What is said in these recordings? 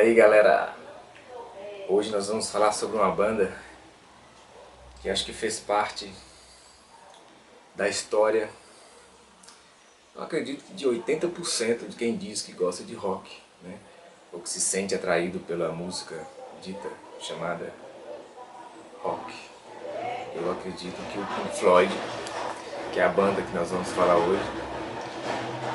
Aí galera, hoje nós vamos falar sobre uma banda que acho que fez parte da história, eu acredito que de 80% de quem diz que gosta de rock, né? Ou que se sente atraído pela música dita, chamada rock. Eu acredito que o Pink Floyd, que é a banda que nós vamos falar hoje,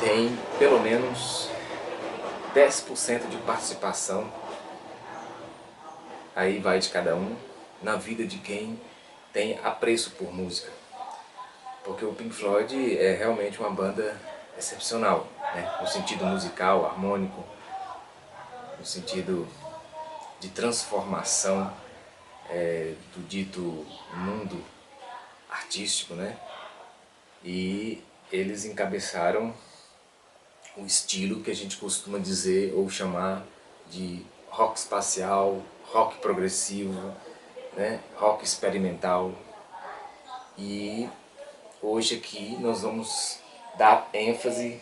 tem pelo menos 10% de participação, aí vai de cada um, na vida de quem tem apreço por música. Porque o Pink Floyd é realmente uma banda excepcional, né? No sentido musical, harmônico, no sentido de transformação do dito mundo artístico, né? E eles encabeçaram o estilo que a gente costuma dizer ou chamar de rock espacial, rock progressivo, né? Rock experimental. E hoje aqui nós vamos dar ênfase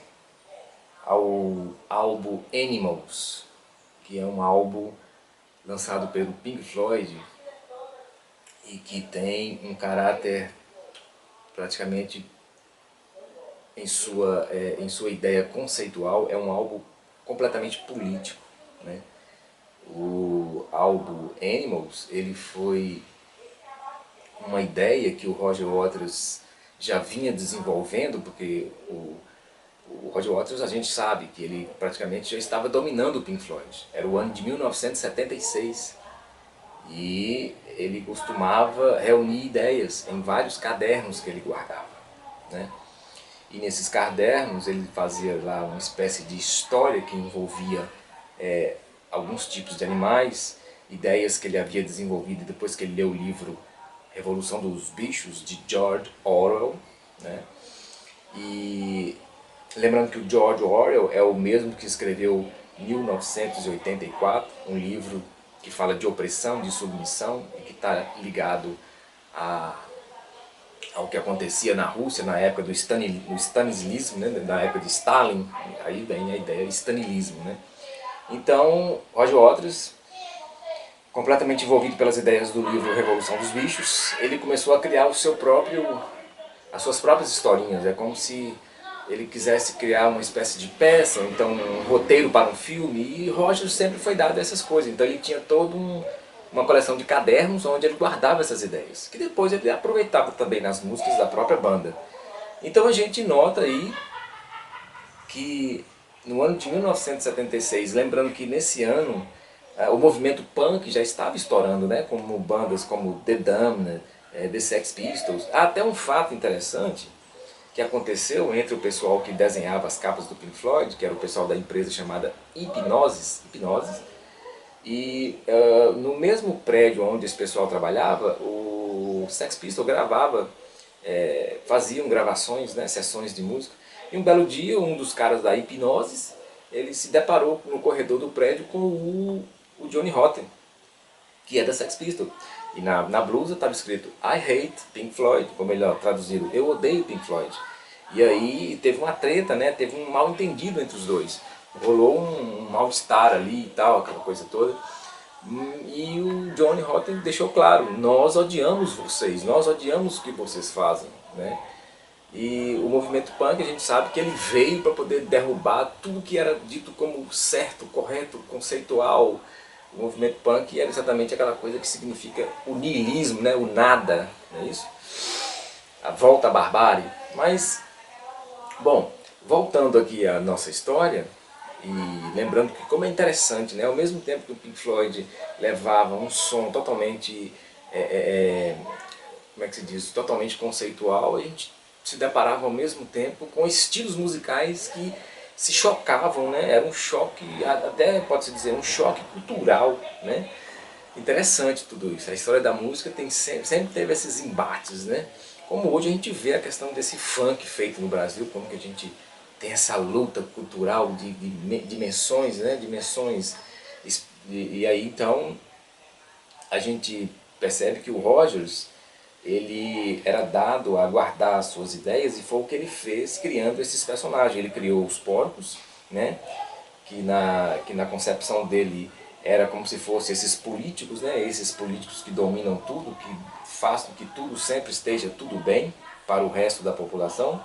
ao álbum Animals, que é um álbum lançado pelo Pink Floyd e que tem um caráter praticamente em sua ideia conceitual, é um álbum completamente político, né? O álbum Animals, ele foi uma ideia que o Roger Waters já vinha desenvolvendo, porque o Roger Waters, a gente sabe que ele praticamente já estava dominando o Pink Floyd. Era o ano de 1976 e ele costumava reunir ideias em vários cadernos que ele guardava, né? E nesses cadernos ele fazia lá uma espécie de história que envolvia alguns tipos de animais, ideias que ele havia desenvolvido depois que ele leu o livro Revolução dos Bichos, de George Orwell, né? E lembrando que o George Orwell é o mesmo que escreveu 1984, um livro que fala de opressão, de submissão, e que está ligado ao que acontecia na Rússia na época do stalinismo, né? Na época de Stalin, aí vem a ideia de stalinismo, né? Então, Roger Waters, completamente envolvido pelas ideias do livro Revolução dos Bichos, ele começou a criar as suas próprias historinhas. É como se ele quisesse criar uma espécie de peça, então um roteiro para um filme, e Roger sempre foi dado essas coisas. Então ele tinha toda uma coleção de cadernos onde ele guardava essas ideias, que depois ele aproveitava também nas músicas da própria banda. Então a gente nota aí que no ano de 1976, lembrando que nesse ano o movimento punk já estava estourando, né? Como bandas como The Damned, The Sex Pistols. Há até um fato interessante que aconteceu entre o pessoal que desenhava as capas do Pink Floyd, que era o pessoal da empresa chamada Hipgnosis, e no mesmo prédio onde esse pessoal trabalhava, o Sex Pistols gravava, faziam gravações, né, sessões de música, e um belo dia um dos caras da Hipgnosis, ele se deparou no corredor do prédio com o Johnny Rotten, que é da Sex Pistols. E na blusa estava escrito I hate Pink Floyd, ou melhor, traduzido, eu odeio Pink Floyd. E aí teve uma treta, né? Teve um mal entendido entre os dois. Rolou um mal-estar ali e tal, aquela coisa toda. E o Johnny Rotten deixou claro, nós odiamos vocês, nós odiamos o que vocês fazem, né? E o movimento punk, a gente sabe que ele veio para poder derrubar tudo que era dito como certo, correto, conceitual. O movimento punk era exatamente aquela coisa que significa o niilismo, né? O nada, não é isso? A volta à barbárie. Mas, bom, voltando aqui à nossa história, e lembrando que como é interessante, né? Ao mesmo tempo que o Pink Floyd levava um som totalmente, como é que se diz? Totalmente conceitual, a gente se deparava ao mesmo tempo com estilos musicais que se chocavam, né? Era um choque, até pode-se dizer, um choque cultural, né? Interessante tudo isso. A história da música sempre teve esses embates, né? Como hoje a gente vê a questão desse funk feito no Brasil, como que a gente tem essa luta cultural de dimensões, né? Dimensões. E aí então a gente percebe que o Rogers, ele era dado a guardar as suas ideias, e foi o que ele fez criando esses personagens. Ele criou os porcos, né? que na concepção dele era como se fossem esses políticos, né? Esses políticos que dominam tudo, que façam que tudo sempre esteja tudo bem para o resto da população.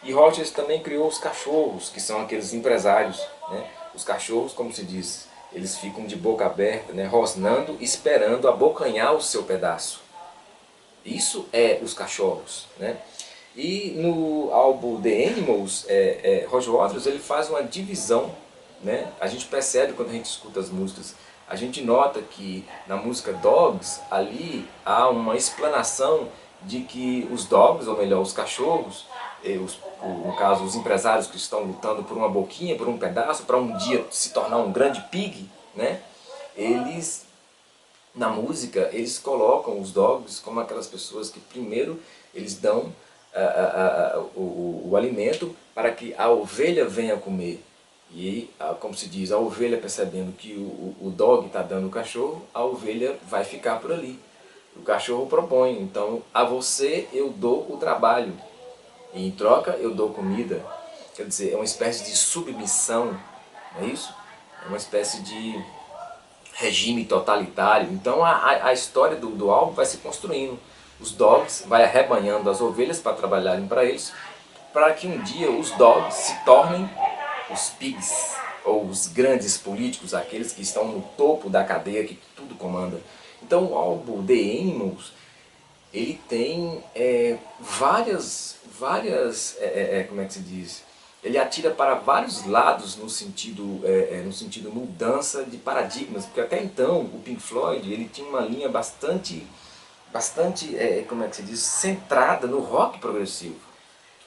E Rogers também criou os cachorros, que são aqueles empresários, né? Os cachorros, como se diz, eles ficam de boca aberta, né? Rosnando, esperando abocanhar o seu pedaço. Isso é os cachorros, né? E no álbum The Animals, Roger Waters ele faz uma divisão, né? A gente percebe quando a gente escuta as músicas, a gente nota que na música Dogs, ali há uma explanação de que os dogs, ou melhor, os cachorros, no caso os empresários que estão lutando por uma boquinha, por um pedaço, para um dia se tornar um grande pig, né? Eles, na música, eles colocam os dogs como aquelas pessoas que primeiro eles dão o alimento para que a ovelha venha comer. E, como se diz, a ovelha percebendo que o dog está dando o cachorro, a ovelha vai ficar por ali. O cachorro propõe, então a você eu dou o trabalho, e em troca eu dou comida. Quer dizer, é uma espécie de submissão, não é isso? É uma espécie de regime totalitário. Então a história do álbum vai se construindo. Os dogs vai arrebanhando as ovelhas para trabalharem para eles, para que um dia os dogs se tornem os pigs, ou os grandes políticos, aqueles que estão no topo da cadeia que tudo comanda. Então o álbum The Animals, ele tem como é que se diz? Ele atira para vários lados no sentido mudança de paradigmas, porque até então o Pink Floyd ele tinha uma linha bastante como é que se diz, centrada no rock progressivo.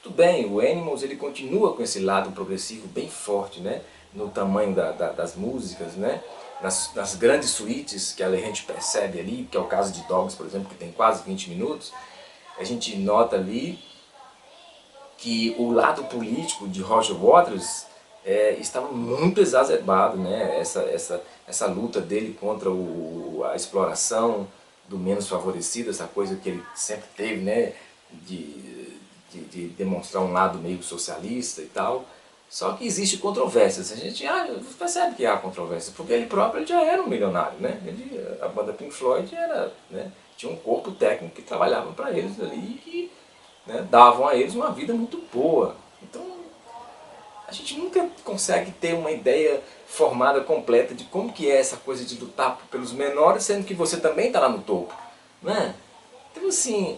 Tudo bem, o Animals ele continua com esse lado progressivo bem forte, né? No tamanho das músicas, né? Nas grandes suítes que a gente percebe ali, que é o caso de Dogs, por exemplo, que tem quase 20 minutos, a gente nota ali que o lado político de Roger Waters estava muito exacerbado, né? Essa luta dele contra a exploração do menos favorecido, essa coisa que ele sempre teve, né? De demonstrar um lado meio socialista e tal. Só que existe controvérsias. A gente percebe que há controvérsia, porque ele próprio já era um milionário, né? A banda Pink Floyd tinha um corpo técnico que trabalhava para eles ali e que, né, davam a eles uma vida muito boa. Então a gente nunca consegue ter uma ideia formada, completa de como que é essa coisa de lutar pelos menores, sendo que você também está lá no topo, né? Então assim,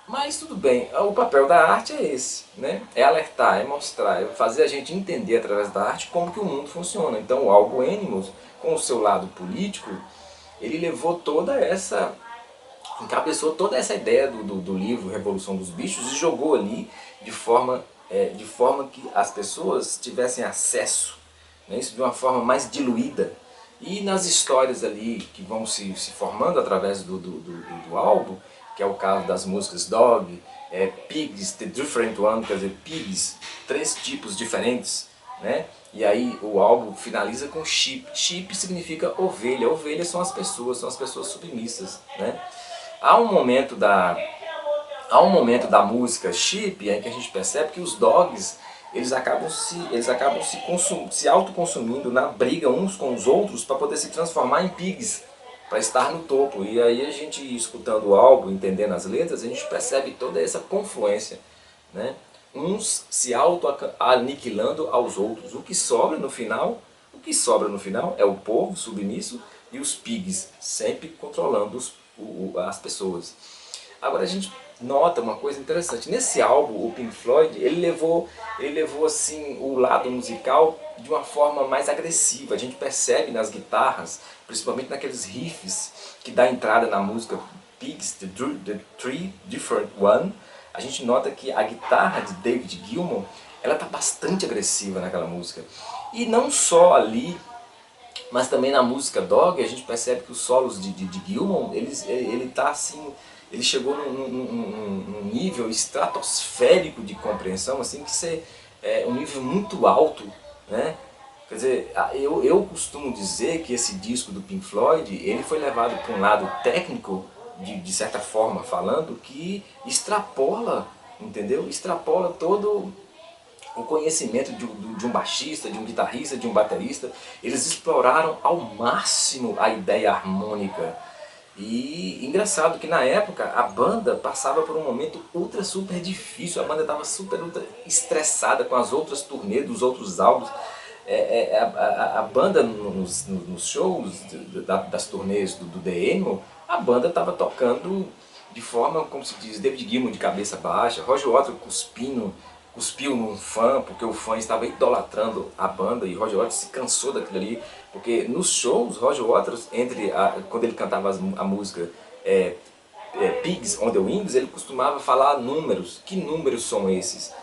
mas tudo bem, o papel da arte é esse, né? É alertar, é mostrar, é fazer a gente entender através da arte como que o mundo funciona. Então o álbum Animals, com o seu lado político, ele levou encabeçou toda essa ideia do livro Revolução dos Bichos e jogou ali de forma que as pessoas tivessem acesso, né? Isso de uma forma mais diluída. E nas histórias ali que vão se formando através do álbum, que é o caso das músicas Dog, Pigs, The Different One, quer dizer, Pigs, 3 tipos diferentes, né? E aí o álbum finaliza com Sheep. Sheep significa ovelha. Ovelhas são as pessoas submissas, né? Há um momento da música Sheep em que a gente percebe que os dogs eles acabam se autoconsumindo na briga uns com os outros para poder se transformar em pigs, para estar no topo. E aí a gente, escutando o álbum, entendendo as letras, a gente percebe toda essa confluência, né? Uns se auto-aniquilando aos outros. O que sobra no final é o povo submisso e os pigs sempre controlando as pessoas. Agora a gente nota uma coisa interessante. Nesse álbum, o Pink Floyd, ele levou assim, o lado musical de uma forma mais agressiva. A gente percebe nas guitarras, principalmente naqueles riffs que dá entrada na música Pigs, The Three Different One. A gente nota que a guitarra de David Gilmour, ela está bastante agressiva naquela música. E não só ali, mas também na música Dog, a gente percebe que os solos de Gilmour, ele tá assim, ele chegou num nível estratosférico de compreensão, assim, que um nível muito alto, né? Quer dizer, eu costumo dizer que esse disco do Pink Floyd, ele foi levado para um lado técnico, de certa forma falando, que extrapola, entendeu? Extrapola todo o conhecimento de um baixista, de um guitarrista, de um baterista. Eles exploraram ao máximo a ideia harmônica. E engraçado que na época a banda passava por um momento ultra super difícil, a banda estava super ultra estressada com as outras turnês dos outros álbuns. A banda nos shows das turnês do The Animal, a banda estava tocando de forma, como se diz, David Gilmour de cabeça baixa, Roger Waters cuspiu num fã, porque o fã estava idolatrando a banda e Roger Waters se cansou daquilo ali, porque nos shows, Roger Waters, quando ele cantava a música Pigs on the Wings, ele costumava falar números. Que números são esses?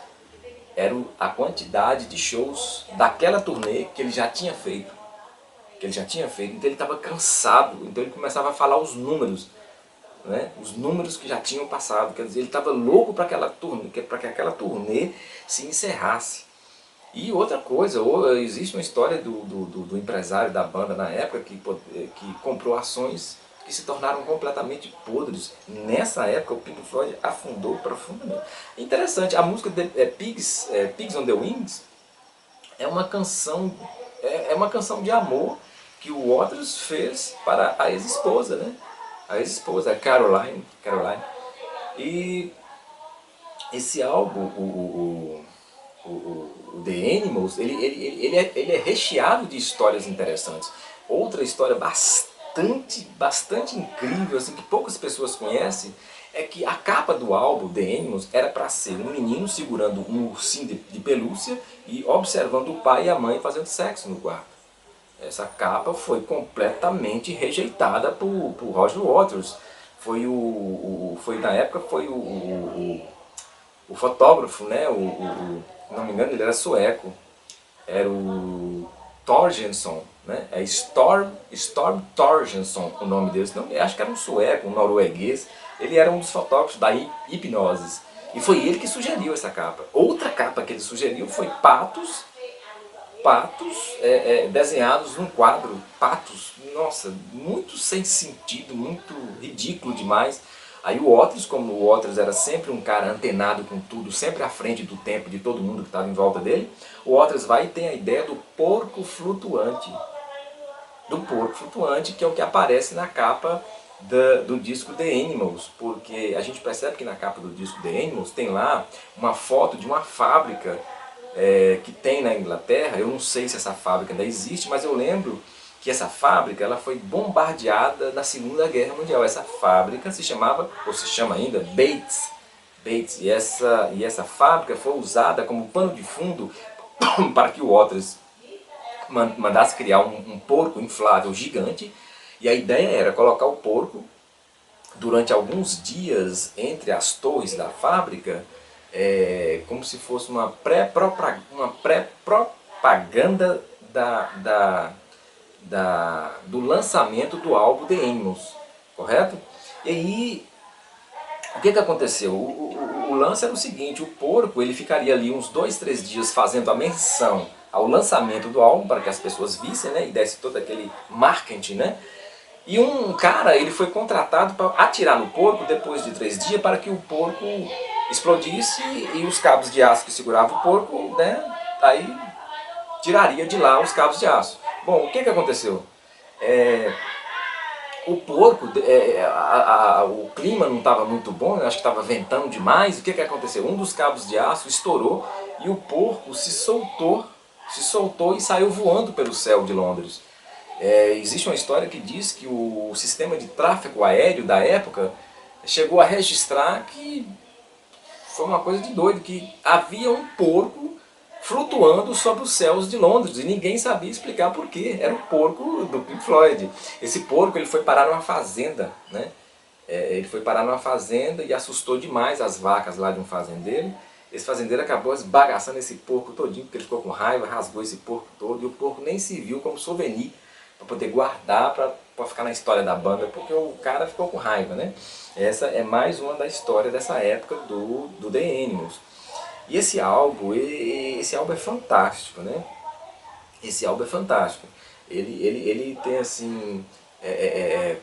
Era a quantidade de shows daquela turnê que ele já tinha feito. Então ele estava cansado, então ele começava a falar os números. Né? Os números que já tinham passado, quer dizer, ele estava louco para que aquela turnê se encerrasse. E outra coisa, existe uma história do empresário da banda na época que comprou ações que se tornaram completamente podres. Nessa época o Pink Floyd afundou profundamente. Interessante, a música Pigs on the Wings é uma canção, uma canção de amor que o Waters fez para a ex-esposa, né? A ex-esposa, a Caroline. E esse álbum, o The Animals, ele é recheado de histórias interessantes. Outra história bastante incrível, assim, que poucas pessoas conhecem, é que a capa do álbum The Animals era para ser um menino segurando um ursinho de pelúcia e observando o pai e a mãe fazendo sexo no quarto. Essa capa foi completamente rejeitada por Roger Waters. Na época foi o fotógrafo, né? Não me engano, ele era sueco. Era o Torgensson, né? É Storm Torgensson o nome dele. Não, acho que era um sueco, um norueguês. Ele era um dos fotógrafos da Hipgnosis. E foi ele que sugeriu essa capa. Outra capa que ele sugeriu foi patos desenhados num quadro, patos, nossa, muito sem sentido, muito ridículo demais. Aí o Waters, como o Waters era sempre um cara antenado com tudo, sempre à frente do tempo de todo mundo que estava em volta dele, o Waters vai e tem a ideia do porco flutuante. Que é o que aparece na capa do disco The Animals, porque a gente percebe que na capa do disco The Animals tem lá uma foto de uma fábrica que tem na Inglaterra. Eu não sei se essa fábrica ainda existe, mas eu lembro que essa fábrica ela foi bombardeada na Segunda Guerra Mundial. Essa fábrica se chamava, ou se chama ainda, Bates. E essa fábrica foi usada como pano de fundo para que o Waters mandasse criar um porco inflável gigante. E a ideia era colocar o porco durante alguns dias entre as torres da fábrica, como se fosse uma pré-propaganda do lançamento do álbum The Animals, correto? E aí, o que aconteceu? O lance era o seguinte: o porco ele ficaria ali uns 2, 3 dias fazendo a menção ao lançamento do álbum, para que as pessoas vissem, né, e desse todo aquele marketing, né? E um cara ele foi contratado para atirar no porco depois de 3 dias para que o porco explodisse e os cabos de aço que seguravam o porco, né, aí tiraria de lá os cabos de aço. Bom, o que aconteceu? O porco, o clima não estava muito bom, acho que estava ventando demais. O que aconteceu? Um dos cabos de aço estourou e o porco se soltou e saiu voando pelo céu de Londres. Existe uma história que diz que o sistema de tráfego aéreo da época chegou a registrar que foi uma coisa de doido, que havia um porco flutuando sobre os céus de Londres e ninguém sabia explicar por quê. Era o porco do Pink Floyd. Esse porco ele foi parar numa fazenda, né? Ele foi parar numa fazenda e assustou demais as vacas lá de um fazendeiro. Esse fazendeiro acabou esbagaçando esse porco todinho, porque ele ficou com raiva, rasgou esse porco todo e o porco nem se viu como souvenir para poder guardar, para ficar na história da banda, porque o cara ficou com raiva, né? Essa é mais uma da história dessa época do The Animals. E esse álbum é fantástico, né? Esse álbum é fantástico. Ele tem assim,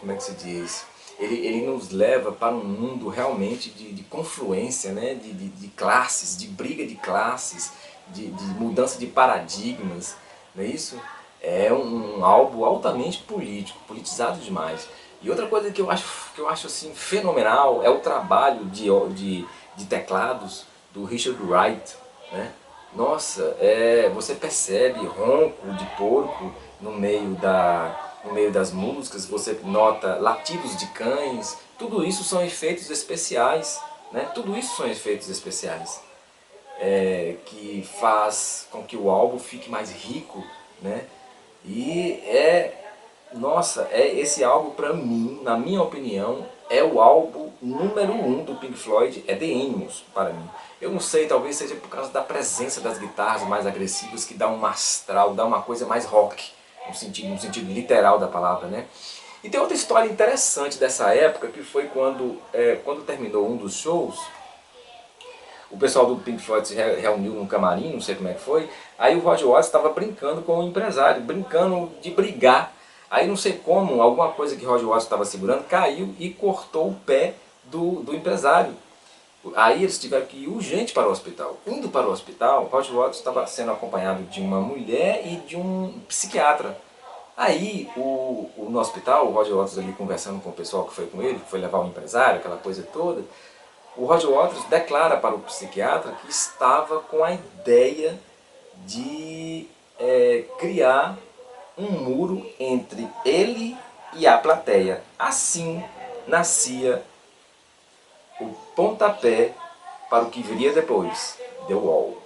como é que se diz? Ele nos leva para um mundo realmente de confluência, né? De classes, de briga de classes, de mudança de paradigmas, não é isso? É um álbum altamente político, politizado demais. E outra coisa que eu acho assim, fenomenal é o trabalho de teclados do Richard Wright, né? Nossa, você percebe ronco de porco no meio das músicas, você nota latidos de cães, tudo isso são efeitos especiais, né? Tudo isso são efeitos especiais, que faz com que o álbum fique mais rico, né? E nossa, esse álbum pra mim, na minha opinião, é o álbum número 1 do Pink Floyd, é The Animals para mim. Eu não sei, talvez seja por causa da presença das guitarras mais agressivas que dá um astral, dá uma coisa mais rock, no sentido literal da palavra, né? E tem outra história interessante dessa época, que foi quando terminou um dos shows, o pessoal do Pink Floyd se reuniu num camarim, não sei como é que foi, aí o Roger Waters estava brincando com o empresário, brincando de brigar. Aí não sei como, alguma coisa que o Roger Waters estava segurando caiu e cortou o pé do empresário. Aí eles tiveram que ir urgente para o hospital. Indo para o hospital, o Roger Waters estava sendo acompanhado de uma mulher e de um psiquiatra. Aí, no hospital, o Roger Waters ali conversando com o pessoal que foi com ele, que foi levar o empresário, aquela coisa toda, o Roger Waters declara para o psiquiatra que estava com a ideia de criar um muro entre ele e a plateia. Assim nascia o pontapé para o que viria depois, The Wall.